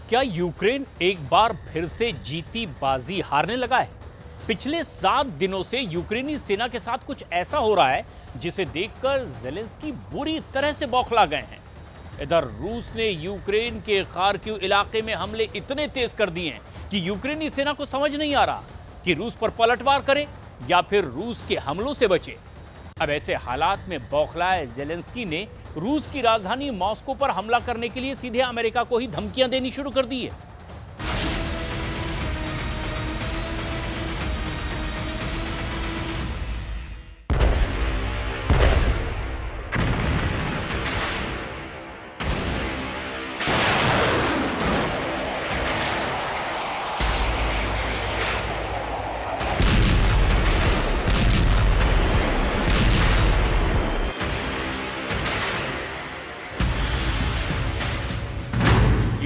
क्या यूक्रेन एक बार फिर से जीती बाजी हारने लगा है? पिछले 7 दिनों से यूक्रेनी सेना के साथ कुछ ऐसा हो रहा है जिसे देखकर ज़ेलेंस्की बुरी तरह से बौखला गए हैं। इधर रूस ने यूक्रेन के खार्किव इलाके में हमले इतने तेज कर दिए हैं कि यूक्रेनी सेना को समझ नहीं आ रहा कि रूस पर पलटवार करे या फिर रूस के हमलों से बचे। अब ऐसे हालात में बौखलाए ज़ेलेंस्की ने रूस की राजधानी मॉस्को पर हमला करने के लिए सीधे अमेरिका को ही धमकियां देनी शुरू कर दी है।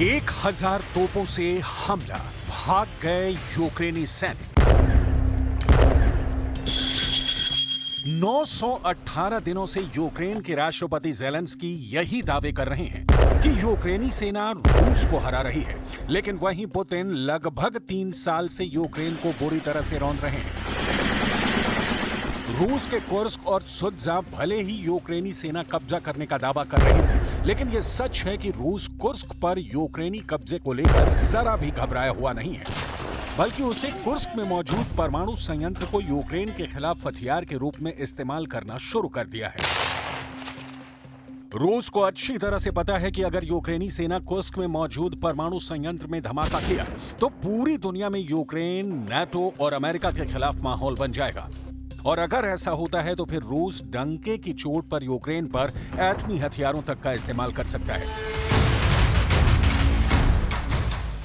एक 1000 तोपों से हमला, भाग गए यूक्रेनी सैनिक। 918 दिनों से यूक्रेन के राष्ट्रपति ज़ेलेंस्की यही दावे कर रहे हैं कि यूक्रेनी सेना रूस को हरा रही है, लेकिन वहीं पुतिन लगभग 3 साल से यूक्रेन को बुरी तरह से रौंद रहे हैं। रूस के कुर्स्क और सुत्जा भले ही यूक्रेनी सेना कब्जा करने का दावा कर रही है, लेकिन यह सच है कि रूस कुर्स्क पर यूक्रेनी कब्जे को लेकर जरा भी घबराया हुआ नहीं है, बल्कि उसे कुर्स्क में मौजूद परमाणु संयंत्र को यूक्रेन के खिलाफ हथियार के रूप में इस्तेमाल करना शुरू कर दिया है। रूस को अच्छी तरह से पता है कि अगर यूक्रेनी सेना कुर्स्क में मौजूद परमाणु संयंत्र में धमाका किया तो पूरी दुनिया में यूक्रेन, नाटो और अमेरिका के खिलाफ माहौल बन जाएगा। और अगर ऐसा होता है तो फिर रूस डंके की चोट पर यूक्रेन पर एटमी हथियारों तक का इस्तेमाल कर सकता है।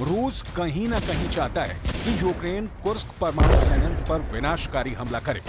रूस कहीं ना कहीं चाहता है कि यूक्रेन कुर्स्क परमाणु संयंत्र पर विनाशकारी हमला करे।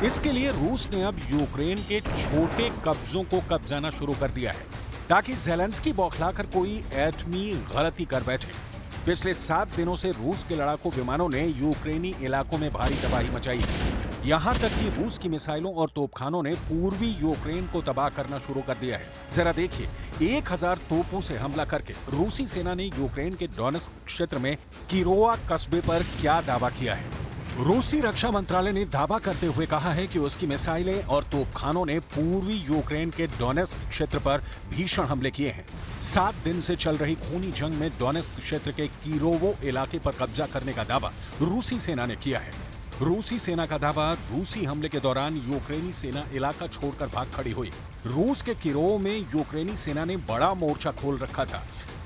इसके लिए रूस ने अब यूक्रेन के छोटे कब्जों को कब्जाना शुरू कर दिया है, ताकि ज़ेलेंस्की बौखलाकर कोई एटमी गलती कर बैठे। पिछले 7 दिनों से रूस के लड़ाकू विमानों ने यूक्रेनी इलाकों में भारी तबाही मचाई है। यहाँ तक कि रूस की मिसाइलों और तोपखानों ने पूर्वी यूक्रेन को तबाह करना शुरू कर दिया है। जरा देखिए, 1000 तोपों से हमला करके रूसी सेना ने यूक्रेन के डोनेत्स्क क्षेत्र में किरोवा कस्बे पर क्या दावा किया है। रूसी रक्षा मंत्रालय ने दावा करते हुए कहा है कि उसकी मिसाइलें और तोपखानों ने पूर्वी यूक्रेन के डोनेत्स्क क्षेत्र पर भीषण हमले किए हैं। 7 दिन से चल रही खूनी जंग में डोनेत्स्क क्षेत्र के किरोवो इलाके पर कब्जा करने का दावा रूसी सेना ने किया है। रूसी सेना का दावा, रूसी हमले के दौरान यूक्रेनी सेना इलाका छोड़कर भाग खड़ी हुई। रूस के किरोव में यूक्रेनी सेना ने बड़ा मोर्चा खोल रखा था,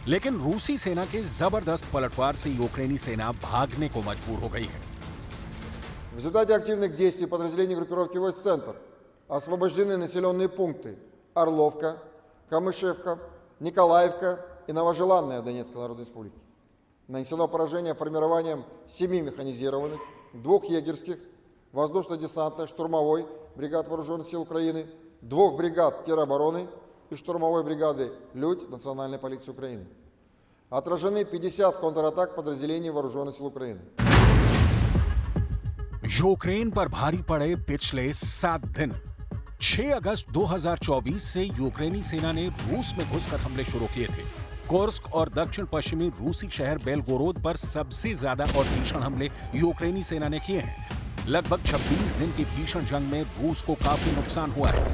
लेकिन रूसी सेना के जबरदस्त पलटवार से यूक्रेनी सेना भागने को मजबूर हो गई है। В результате активных действий подразделений группировки войск «Центр» освобождены населенные пункты Орловка, Камышевка, Николаевка и Новожеланная Донецкой Народной Республики. Нанесено поражение формированием 7 механизированных, 2 егерских, воздушно-десантной, штурмовой бригад Вооруженных сил Украины, 2 бригад теробороны и штурмовой бригады «Людь» Национальной полиции Украины. Отражены 50 контратак подразделений Вооруженных сил Украины. यूक्रेन पर भारी पड़े पिछले 7 दिन। 6 अगस्त 2024 से यूक्रेनी सेना ने रूस में घुसकर हमले शुरू किए थे। कुर्स्क और दक्षिण पश्चिमी रूसी शहर बेलगोरोद पर सबसे ज्यादा और भीषण हमले यूक्रेनी सेना ने किए हैं। लगभग 26 दिन की भीषण जंग में रूस को काफी नुकसान हुआ है,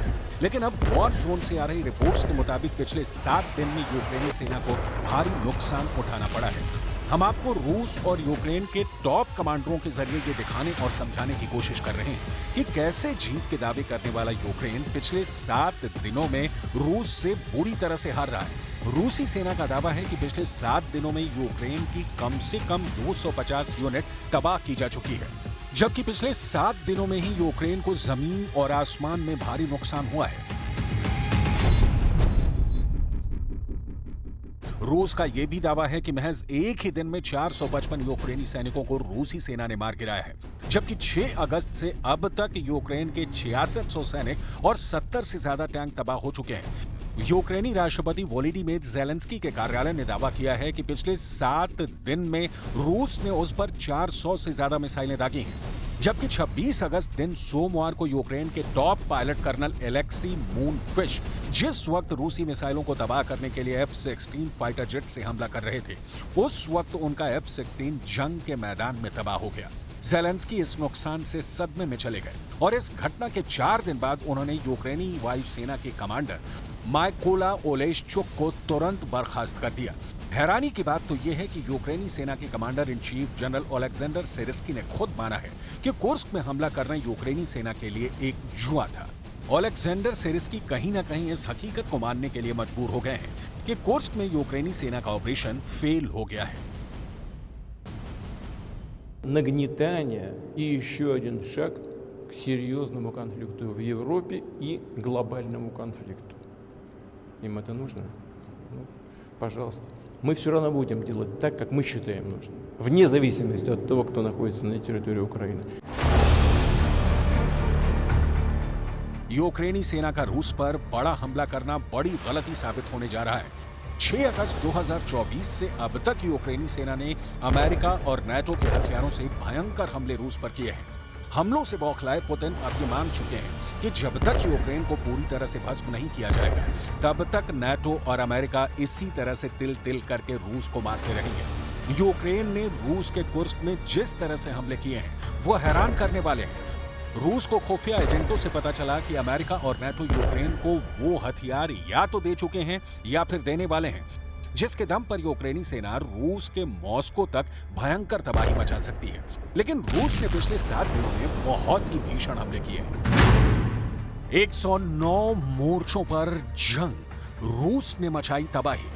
लेकिन अब वॉर जोन से आ रही रिपोर्ट्स के मुताबिक पिछले 7 दिन में यूक्रेनी सेना को भारी नुकसान उठाना पड़ा है। हम आपको रूस और यूक्रेन के टॉप कमांडरों के जरिए ये दिखाने और समझाने की कोशिश कर रहे हैं कि कैसे जीत के दावे करने वाला यूक्रेन पिछले 7 दिनों में रूस से बुरी तरह से हार रहा है। रूसी सेना का दावा है कि पिछले 7 दिनों में यूक्रेन की कम से कम 250 यूनिट तबाह की जा चुकी है, जबकि पिछले 7 दिनों में ही यूक्रेन को जमीन और आसमान में भारी नुकसान हुआ है। रूस का यह भी दावा है कि महज एक ही दिन में 455 यूक्रेनी सैनिकों को रूसी सेना ने मार गिराया है, जबकि 6 अगस्त से अब तक यूक्रेन के 6600 सैनिक और 70 से ज्यादा टैंक तबाह हो चुके हैं। यूक्रेनी राष्ट्रपति वोलोदिमीर ज़ेलेंस्की के कार्यालय ने दावा किया है कि पिछले 7 दिन में रूस ने उस पर 400 से ज्यादा मिसाइलें दागी हैं, जबकि 26 अगस्त दिन सोमवार को यूक्रेन के top pilot colonel Alexei moonfish जिस वक्त रूसी मिसाइलों को तबाह करने के लिए F-16 फाइटर जेट से हमला कर रहे थे, उस वक्त उनका F-16 जंग के मैदान में तबाह हो गया। ज़ेलेंस्की इस नुकसान से सदमे में चले गए और इस घटना के 4 दिन बाद उन्होंने यूक्रेनी वायुसेना के कमांडर मायकोला ओलेशचुक को तुरंत बर्खास्त कर दिया। हैरानी की बात तो यह है कि यूक्रेनी सेना के कमांडर इन चीफ जनरल ओलेक्जेंडर सिरिस्की ने खुद माना है कि कुर्स्क में हमला करना यूक्रेनी सेना के लिए एक जुआ था। ओलेक्जेंडर सिरिस्की कहीं ना कहीं इस हकीकत को मानने के लिए मजबूर हो गए हैं कि कुर्स्क में यूक्रेनी सेना का ऑपरेशन फेल हो गया है। Нагнетание и еще один шаг к серьезному конфликту в Европе и глобальному конфликту. Им это нужно? Ну, пожалуйста. Мы все равно будем делать так, как мы считаем нужным, вне зависимости от того, кто находится на территории Украины. यूक्रेनी सेना का रूस पर बड़ा हमला करना बड़ी गलती साबित होने जा रहा है। 6 अगस्त 2024 से अब तक यूक्रेनी सेना ने अमेरिका और नाटो के हथियारों से भयंकर हमले रूस पर किए हैं। हमलों से बौखलाए पुतिन अब ये मान चुके हैं कि जब तक यूक्रेन को पूरी तरह से भस्म नहीं किया जाएगा, तब तक नाटो और अमेरिका इसी तरह से तिल तिल करके रूस को मारते रहेंगे। यूक्रेन ने रूस के कुर्स्क में जिस तरह से हमले किए हैं, वो हैरान करने वाले हैं। रूस को खुफिया एजेंटों से पता चला कि अमेरिका और नाटो यूक्रेन को वो हथियार या तो दे चुके हैं या फिर देने वाले हैं, जिसके दम पर यूक्रेनी सेना रूस के मॉस्को तक भयंकर तबाही मचा सकती है। लेकिन रूस ने पिछले 7 दिनों में बहुत ही भीषण हमले किए हैं। 109 मोर्चों पर जंग, रूस ने मचाई तबाही।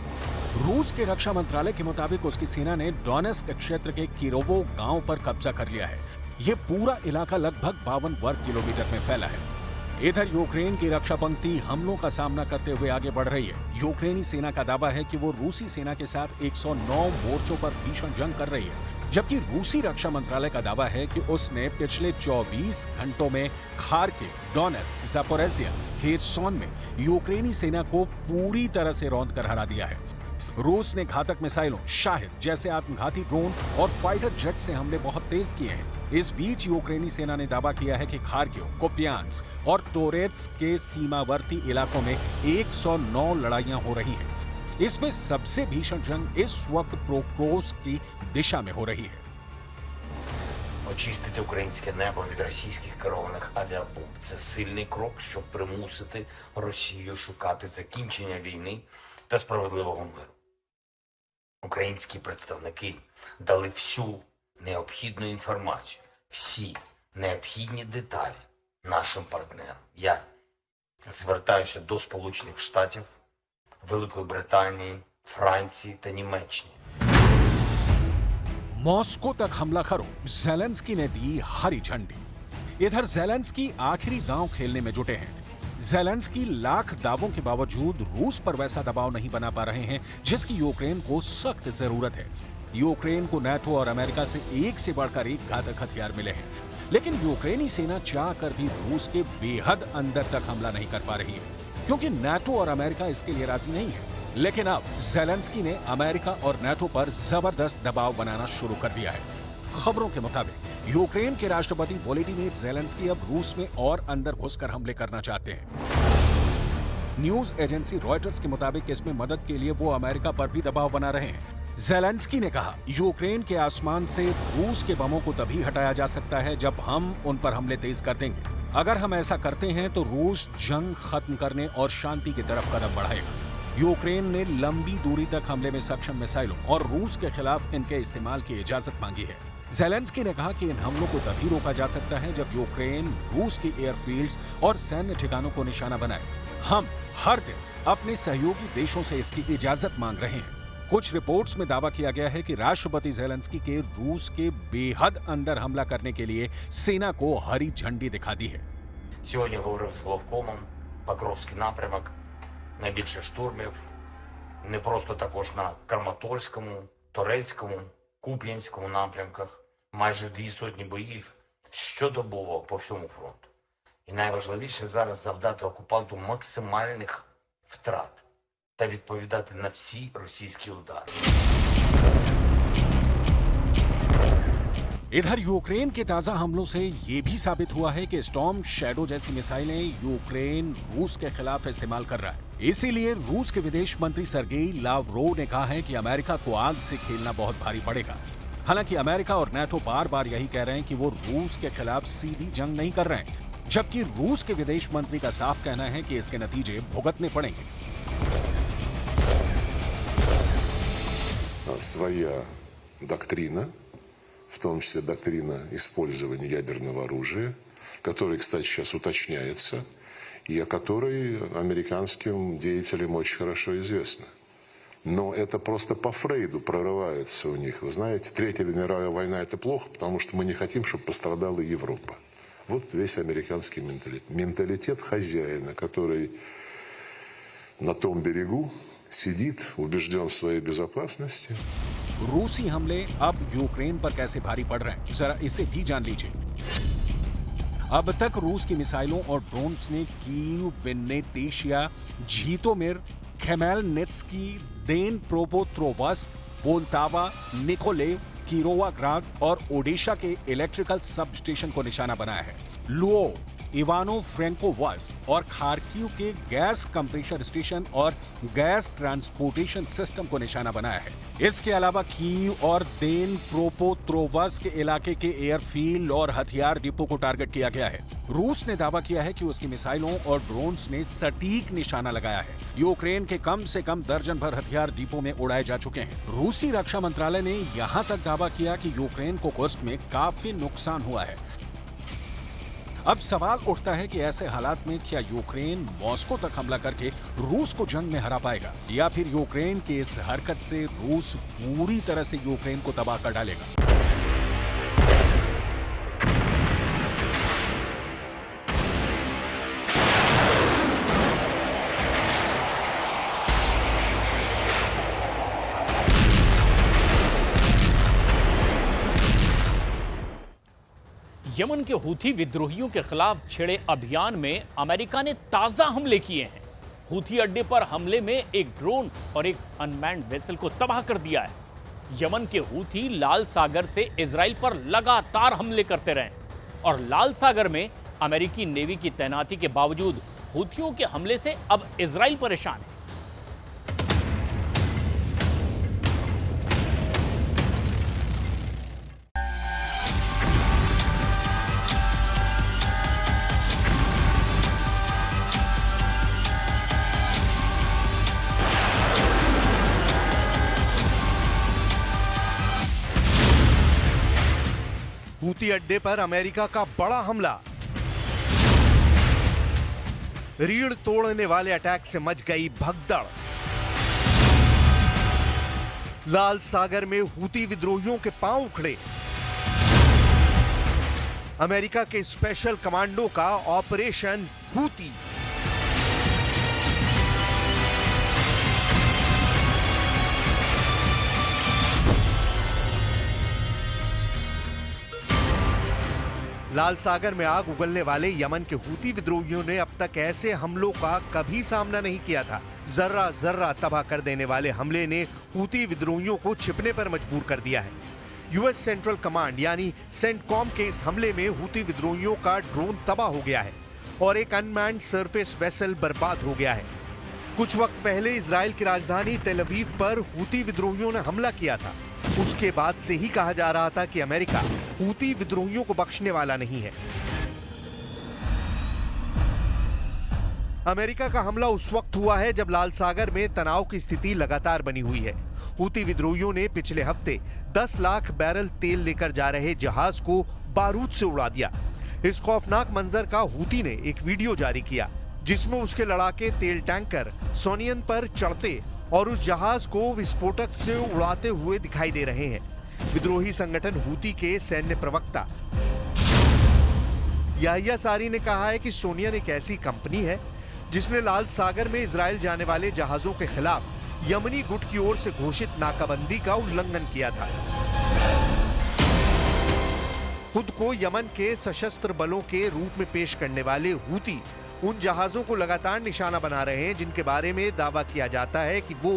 रूस के रक्षा मंत्रालय के मुताबिक उसकी सेना ने डोनेस्क क्षेत्र के किरोवो गांव पर कब्जा कर लिया है। ये पूरा इलाका लगभग 52 वर्ग किलोमीटर में फैला है। इधर यूक्रेन की रक्षा पंक्ति हमलों का सामना करते हुए आगे बढ़ रही है। यूक्रेनी सेना का दावा है कि वो रूसी सेना के साथ 109 मोर्चों पर भीषण जंग कर रही है, जबकि रूसी रक्षा मंत्रालय का दावा है कि उसने पिछले 24 घंटों में खार्किव, डोनेस्क, ज़ापोरिज़िया, खेरसोन में यूक्रेनी सेना को पूरी तरह से रौंद कर हरा दिया है। रूस ने घातक मिसाइलों, शाहिद जैसे आत्मघाती ड्रोन और फाइटर जेट से हमले बहुत तेज किए हैं। इस बीच यूक्रेनी सेना ने दावा किया है कि खार्किव, कुपियांस्क और टोरेत्स्क के सीमावर्ती इलाकों में 109 लड़ाइयां हो रही हैं। इसमें सबसे भीषण जंग इस वक्त पोक्रोव्स्क की दिशा में हो रही है। Очистити українське небо від російських керованих авіабомб – це сильний крок, щоб примусити Росію шукати закінчення війни та справедливого миру. Українські представники дали всю необхідну інформацію, всі необхідні деталі нашим партнерам. Я звертаюся до Сполучених Штатів, Великої Британії, Франції та Німеччини. मॉस्को तक हमला करो, ज़ेलेंस्की ने दी हरी झंडी। इधर ज़ेलेंस्की आखिरी दांव खेलने में जुटे हैं। ज़ेलेंस्की लाख दावों के बावजूद रूस पर वैसा दबाव नहीं बना पा रहे हैं जिसकी यूक्रेन को सख्त जरूरत है। यूक्रेन को नाटो और अमेरिका से एक से बढ़कर एक घातक हथियार मिले हैं, लेकिन यूक्रेनी सेना चाह कर भी रूस के बेहद अंदर तक हमला नहीं कर पा रही है, क्योंकि नाटो और अमेरिका इसके लिए राजी नहीं है। लेकिन अब ज़ेलेंस्की ने अमेरिका और नाटो पर जबरदस्त दबाव बनाना शुरू कर दिया है। खबरों के मुताबिक यूक्रेन के राष्ट्रपति वोलोदिमीर ज़ेलेंस्की अब रूस में और अंदर घुसकर हमले करना चाहते हैं। न्यूज एजेंसी रॉयटर्स के मुताबिक इसमें मदद के लिए वो अमेरिका पर भी दबाव बना रहे हैं। ज़ेलेंस्की ने कहा, यूक्रेन के आसमान से रूस के बमों को तभी हटाया जा सकता है जब हम उन पर हमले तेज कर देंगे। अगर हम ऐसा करते हैं तो रूस जंग खत्म करने और शांति की तरफ कदम बढ़ाएगा। यूक्रेन ने लंबी दूरी तक हमले में सक्षम मिसाइलों और रूस के खिलाफ इनके इस्तेमाल की इजाजत मांगी है। ज़ेलेंस्की ने कहा कि इन हमलों को तभी रोका जा सकता है जब यूक्रेन रूस के एयरफील्ड्स और सैन्य ठिकानों को निशाना बनाए। हम हर दिन अपने सहयोगी देशों से इसकी इजाजत मांग रहे हैं। कुछ रिपोर्ट्स में दावा किया गया है कि राष्ट्रपति ज़ेलेंस्की के रूस के बेहद अंदर हमला करने के लिए सेना को हरी झंडी दिखा दी है। Сьогодні говорив з головкомом, Покровський напрямок, найбільше штурмів, не просто також на Краматорському, Торецькому, Куп'янському напрямках, майже 200 боїв щодобово по всьому фронту. І найважливіше зараз завдати окупанту максимальних втрат та відповідати на всі російські удари. इधर यूक्रेन के ताजा हमलों से ये भी साबित हुआ है कि स्टॉर्म शैडो जैसी मिसाइलें यूक्रेन रूस के खिलाफ इस्तेमाल कर रहा है। इसीलिए रूस के विदेश मंत्री सर्गेई लावरोव ने कहा है कि अमेरिका को आग से खेलना बहुत भारी पड़ेगा। हालांकि अमेरिका और नाटो बार बार यही कह रहे हैं कि वो रूस के खिलाफ सीधी जंग नहीं कर रहे हैं, जबकि रूस के विदेश मंत्री का साफ कहना है कि इसके नतीजे भुगतने पड़ेंगे। Своя доктрина, в том числе доктрина использования ядерного оружия, которая, кстати, сейчас уточняется, и о которой американским деятелям очень хорошо известно. Но это просто по Фрейду прорывается у них. Вы знаете, Третья мировая война – это плохо, потому что мы не хотим, чтобы пострадала Европа. Вот весь американский менталитет. Менталитет хозяина, который на том берегу сидит, убежден в своей безопасности. रूसी हमले अब यूक्रेन पर कैसे भारी पड़ रहे हैं, जरा इसे भी जान लीजिए। अब तक रूस की मिसाइलों और ड्रोन्स ने कीव, विन्नेतिशिया, झीटोमिर, खेमेलनित्स्की, देन प्रोपोत्रोवस्क, पोल्टावा, निकोलेव, किरोवाग्राद और ओडेशा के इलेक्ट्रिकल सब स्टेशन को निशाना बनाया है। लुओ, इवानो फ्रेंकोवस और खार्किव के गैस कंप्रेशर स्टेशन और गैस ट्रांसपोर्टेशन सिस्टम को निशाना बनाया है। इसके अलावा कीव और देन प्रोपोत्रोवस के इलाके के एयरफील्ड और हथियार डिपो को टारगेट किया गया है। रूस ने दावा किया है कि उसकी मिसाइलों और ड्रोन्स ने सटीक निशाना लगाया है। यूक्रेन के कम से कम दर्जन भर हथियार डिपो में उड़ाए जा चुके हैं। रूसी रक्षा मंत्रालय ने यहां तक दावा किया कि यूक्रेन को कुर्स्क में काफी नुकसान हुआ है। अब सवाल उठता है कि ऐसे हालात में क्या यूक्रेन मॉस्को तक हमला करके रूस को जंग में हरा पाएगा, या फिर यूक्रेन की इस हरकत से रूस पूरी तरह से यूक्रेन को तबाह कर डालेगा। यमन के हूथी विद्रोहियों के खिलाफ छिड़े अभियान में अमेरिका ने ताजा हमले किए हैं। हूथी अड्डे पर हमले में एक ड्रोन और एक अनमैन्ड वेसल को तबाह कर दिया है। यमन के हूथी लाल सागर से इजराइल पर लगातार हमले करते रहे और लाल सागर में अमेरिकी नेवी की तैनाती के बावजूद हूथियों के हमले से अब इजराइल परेशान है। हूती अड्डे पर अमेरिका का बड़ा हमला। रीढ़ तोड़ने वाले अटैक से मच गई भगदड़। लाल सागर में हूती विद्रोहियों के पांव उखड़े। अमेरिका के स्पेशल कमांडो का ऑपरेशन हूती। लाल सागर में आग उगलने वाले यमन के हूती विद्रोहियों ने अब तक ऐसे हमलों का कभी सामना नहीं किया था। जर्रा जर्रा तबाह कर देने वाले हमले ने हूती विद्रोहियों को छिपने पर मजबूर कर दिया है। यूएस सेंट्रल कमांड यानी सेंटकॉम के इस हमले में हूती विद्रोहियों का ड्रोन तबाह हो गया है और एक अनमैन्ड सरफेस वेसल बर्बाद हो गया है। कुछ वक्त पहले इजराइल की राजधानी तेल अवीव पर हूती विद्रोहियों ने हमला किया था। उसके बाद से ही कहा जा रहा था कि अमेरिका हूती विद्रोहियों को बख्शने वाला नहीं है। अमेरिका का हमला उस वक्त हुआ है जब लाल सागर में तनाव की स्थिति लगातार बनी हुई है। हूती विद्रोहियों ने पिछले हफ्ते 10 लाख बैरल तेल लेकर जा रहे जहाज को बारूद से उड़ा दिया। इस खौफनाक मंजर का हूती ने एक वीडियो जारी किया जिसमें उसके लड़ाके तेल टैंकर सोनियन पर चढ़ते और उस जहाज को विस्फोटक से उड़ाते हुए दिखाई दे रहे हैं। विद्रोही संगठन हूती के सैन्य प्रवक्ता याहिया सारी ने कहा है कि सोनियन एक ऐसी कंपनी है जिसने लाल सागर में इजराइल जाने वाले जहाजों के खिलाफ यमनी गुट की ओर से घोषित नाकाबंदी का उल्लंघन किया था। खुद को यमन के सशस्त्र बलों के रूप में पेश करने वाले हूती उन जहाजों को लगातार निशाना बना रहे हैं जिनके बारे में दावा किया जाता है कि वो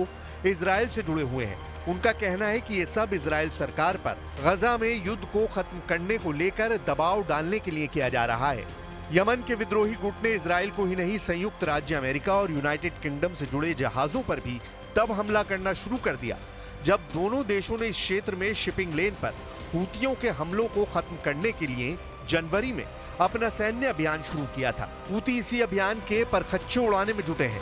इजराइल से जुड़े हुए हैं। उनका कहना है कि ये सब इजराइल सरकार पर गजा में युद्ध को खत्म करने को लेकर दबाव डालने के लिए किया जा रहा है। यमन के विद्रोही गुट ने इजराइल को ही नहीं, संयुक्त राज्य अमेरिका और यूनाइटेड किंगडम से जुड़े जहाजों पर भी तब हमला करना शुरू कर दिया जब दोनों देशों ने इस क्षेत्र में शिपिंग लेन पर हूतियों के हमलों को खत्म करने के लिए जनवरी में अपना सैन्य अभियान शुरू किया था। हूती इसी अभियान के परखच्चे उड़ाने में जुटे हैं।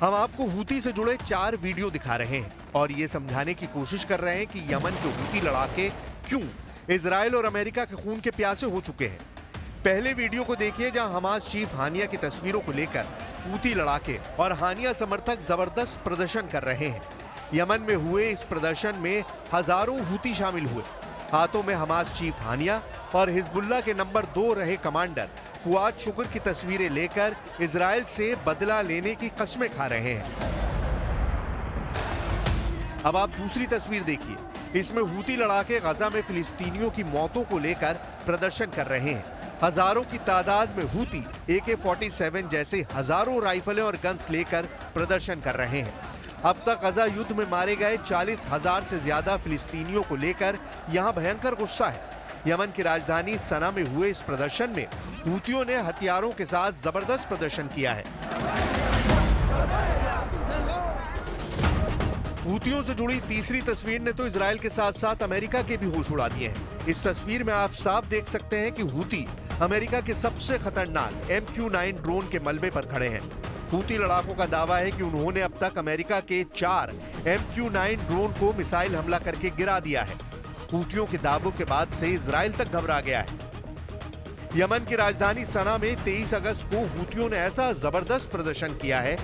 हम आपको हूती से जुड़े 4 वीडियो दिखा रहे हैं और ये समझाने की कोशिश कर रहे हैं कि यमन के हूती लड़ाके क्यों इजराइल और अमेरिका के खून के प्यासे हो चुके हैं। पहले वीडियो को देखिए जहां हमास चीफ हानिया की तस्वीरों को लेकर हूती लड़ाके और हानिया समर्थक जबरदस्त प्रदर्शन कर रहे हैं। यमन में हुए इस प्रदर्शन में हजारों हूती शामिल हुए। हाथों में हमास चीफ हानिया और हिजबुल्लाह के नंबर 2 रहे कमांडर फुआद शुक्र की तस्वीरें लेकर इजराइल से बदला लेने की कस्में खा रहे हैं। अब आप दूसरी तस्वीर देखिए, इसमें हूती लड़ाके गजा में फिलिस्तीनियों की मौतों को लेकर प्रदर्शन कर रहे हैं। हजारों की तादाद में हूती AK-47 जैसे हजारों राइफलें और गन्स लेकर प्रदर्शन कर रहे हैं। अब तक गजा युद्ध में मारे गए 40,000 से ज्यादा फिलिस्तीनियों को लेकर यहां भयंकर गुस्सा है। यमन की राजधानी सना में हुए इस प्रदर्शन में हूतियों ने हथियारों के साथ जबरदस्त प्रदर्शन किया है। हूतियों से जुड़ी तीसरी तस्वीर ने तो इजराइल के साथ साथ अमेरिका के भी होश उड़ा दिए हैं। इस तस्वीर में आप साफ देख सकते हैं कि हूती अमेरिका के सबसे खतरनाक MQ-9 ड्रोन के मलबे पर खड़े हैं। हूती लड़ाकों का दावा है कि उन्होंने अब तक अमेरिका के 4 MQ-9 ड्रोन को मिसाइल हमला करके गिरा दिया है। हूतियों के दावों के बाद से इजराइल तक घबरा गया है। यमन की राजधानी सना में 23 अगस्त को हूतियों ने ऐसा जबरदस्त प्रदर्शन किया है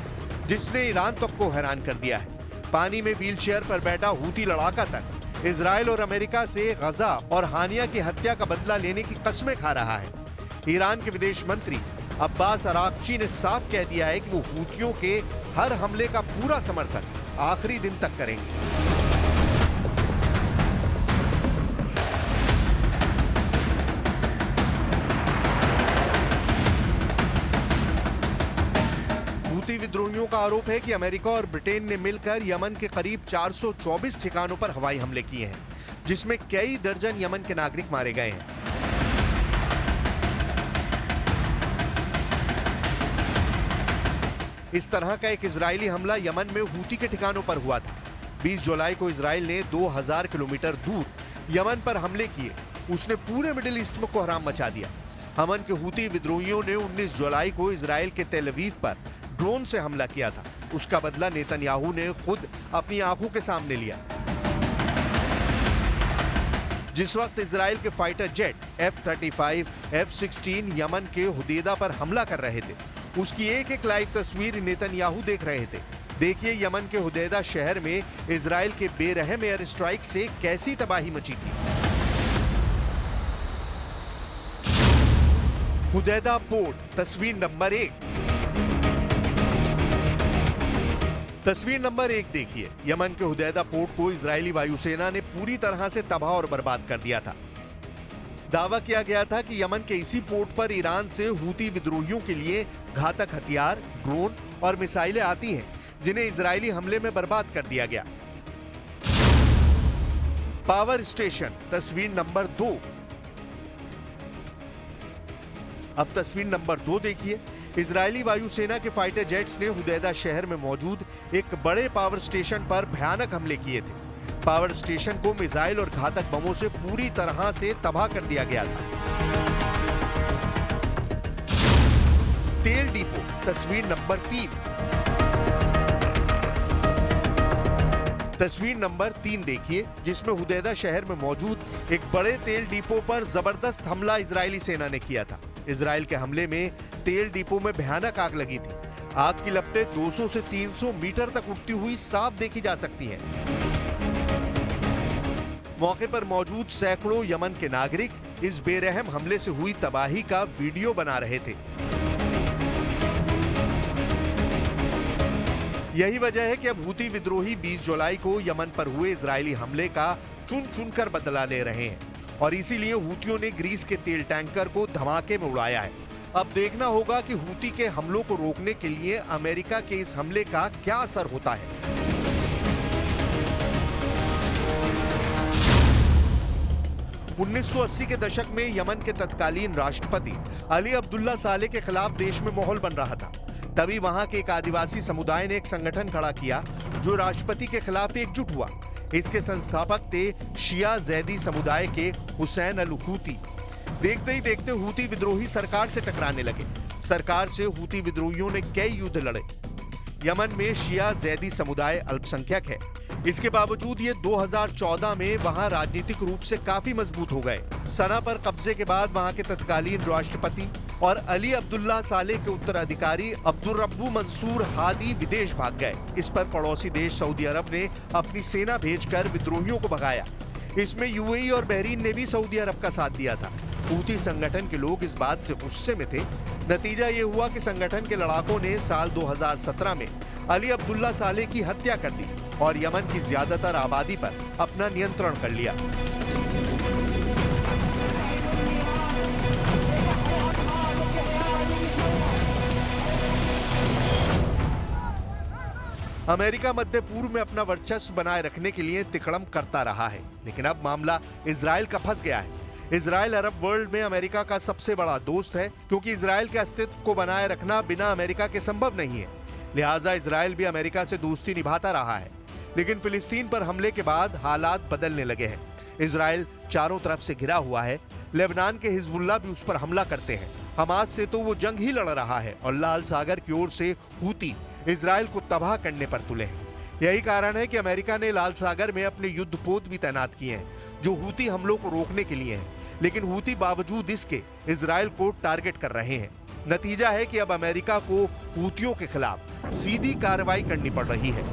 जिसने ईरान तक को हैरान कर दिया है। पानी में व्हीलचेयर पर बैठा हूती लड़ाका तक इजराइल और अमेरिका से गजा और हानिया की हत्या का बदला लेने की कस्में खा रहा है। ईरान के विदेश मंत्री अब्बास अराक्ची ने साफ कह दिया है कि वो हूतियों के हर हमले का पूरा समर्थन आखिरी दिन तक करेंगे। हूती विद्रोहियों का आरोप है कि अमेरिका और ब्रिटेन ने मिलकर यमन के करीब 424 ठिकानों पर हवाई हमले किए हैं, जिसमें कई दर्जन यमन के नागरिक मारे गए हैं। इस तरह का एक इजरायली हमला यमन में हूती के ठिकानों पर हुआ था। 20 जुलाई को इजराइल ने 2000 किलोमीटर दूर यमन पर हमले किए। उसने पूरे मिडिल ईस्ट में कोहराम मचा दिया। यमन के हूती विद्रोहियों ने 19 जुलाई को इजराइल के तेल अवीव पर ड्रोन से हमला किया था। उसका बदला नेतन्याहू ने खुद अपनी आंखों के सामने लिया। जिस वक्त इजराइल के fighter jet F-35, F-16 Yemen के हुदैदा पर हमला कर रहे थे, उसकी एक लाइव तस्वीर नेतन्याहू देख रहे थे। देखिए यमन के हुदैदा शहर में इजराइल के बेरहम एयर स्ट्राइक से कैसी तबाही मची थी। हुदैदा पोर्ट, तस्वीर नंबर 1। तस्वीर नंबर 1 देखिए, यमन के हुदैदा पोर्ट को इजरायली वायुसेना ने पूरी तरह से तबाह और बर्बाद कर दिया था। दावा किया गया था कि यमन के इसी पोर्ट पर ईरान से हूती विद्रोहियों के लिए घातक हथियार, ड्रोन और मिसाइलें आती हैं, जिन्हें इजरायली हमले में बर्बाद कर दिया गया। पावर स्टेशन, तस्वीर नंबर 2। अब तस्वीर नंबर 2 देखिए, इजरायली वायुसेना के फाइटर जेट्स ने हुदैदा शहर में मौजूद एक बड़े पावर स्टेशन पर भयानक हमले किए थे। पावर स्टेशन को मिसाइल और घातक बमों से पूरी तरह से तबाह कर दिया गया था। तेल डिपो, तस्वीर नंबर 3। तस्वीर नंबर 3 देखिए, जिसमें हुदैदा शहर में मौजूद एक बड़े तेल डिपो पर जबरदस्त हमला इजरायली सेना ने किया था। इजराइल के हमले में तेल डिपो में भयानक आग लगी थी। आग की लपटें 200 से 300 मीटर तक उठती हुई साफ देखी जा सकती हैं। मौके पर मौजूद सैकड़ों यमन के नागरिक इस बेरहम हमले से हुई तबाही का वीडियो बना रहे थे। यही वजह है कि अब हूती विद्रोही 20 जुलाई को यमन पर हुए इजरायली हमले का चुन चुनकर बदला ले रहे हैं और इसीलिए हूतियों ने ग्रीस के तेल टैंकर को धमाके में उड़ाया है। अब देखना होगा कि हूती के हमलों को रोकने के लिए अमेरिका के इस हमले का क्या असर होता है। (1980) के दशक में यमन के तत्कालीन राष्ट्रपति अली अब्दुल्ला साले के खिलाफ देश में माहौल बन रहा था। तभी वहां के एक आदिवासी समुदाय ने एक संगठन खड़ा किया जो राष्ट्रपति के खिलाफ एकजुट हुआ। इसके संस्थापक थे शिया जैदी समुदाय के हुसैन अल हूती। देखते ही देखते हूती विद्रोही सरकार से टकराने लगे। सरकार से हूती विद्रोहियों ने कई युद्ध लड़े। यमन में शिया जैदी समुदाय अल्पसंख्यक है। इसके बावजूद ये 2014 में वहां राजनीतिक रूप से काफी मजबूत हो गए। सना पर कब्जे के बाद वहां के तत्कालीन राष्ट्रपति और अली अब्दुल्ला साले के उत्तराधिकारी अब्दुर्रब्बू मंसूर हादी विदेश भाग गए। इस पर पड़ोसी देश सऊदी अरब ने अपनी सेना भेजकर विद्रोहियों को भगाया। इसमें यूएई और बहरीन ने भी सऊदी अरब का साथ दिया था। हूती संगठन के लोग इस बात से गुस्से में थे। नतीजा ये हुआ कि संगठन के लड़ाकों ने साल 2017 में अली अब्दुल्ला साले की हत्या कर दी और यमन की ज्यादातर आबादी पर अपना नियंत्रण कर लिया। अमेरिका मध्य पूर्व में अपना वर्चस्व बनाए रखने के लिए तिकड़म करता रहा है, लेकिन अब मामला इजराइल का फंस गया है। इजराइल अरब वर्ल्ड में अमेरिका का सबसे बड़ा दोस्त है, क्योंकि इजराइल के अस्तित्व को बनाए रखना बिना अमेरिका के संभव नहीं है। लिहाजा इजराइल भी अमेरिका से दोस्ती निभाता रहा है। लेकिन फिलिस्तीन पर हमले के बाद हालात बदलने लगे हैं। इजराइल चारों तरफ से घिरा हुआ है। लेबनान के हिजबुल्लाह भी उस पर हमला करते हैं। हमास से तो वो जंग ही लड़ रहा है और लाल सागर की ओर से हूती इजराइल को तबाह करने पर तुले हैं। यही कारण है कि अमेरिका ने लाल सागर में अपने युद्धपोत भी तैनात किए हैं, जो हूती हमलों को रोकने के लिए हैं। लेकिन हूती बावजूद इसके इजराइल को टारगेट कर रहे हैं। नतीजा है कि अब अमेरिका को हूतियों के खिलाफ सीधी कार्रवाई करनी पड़ रही है।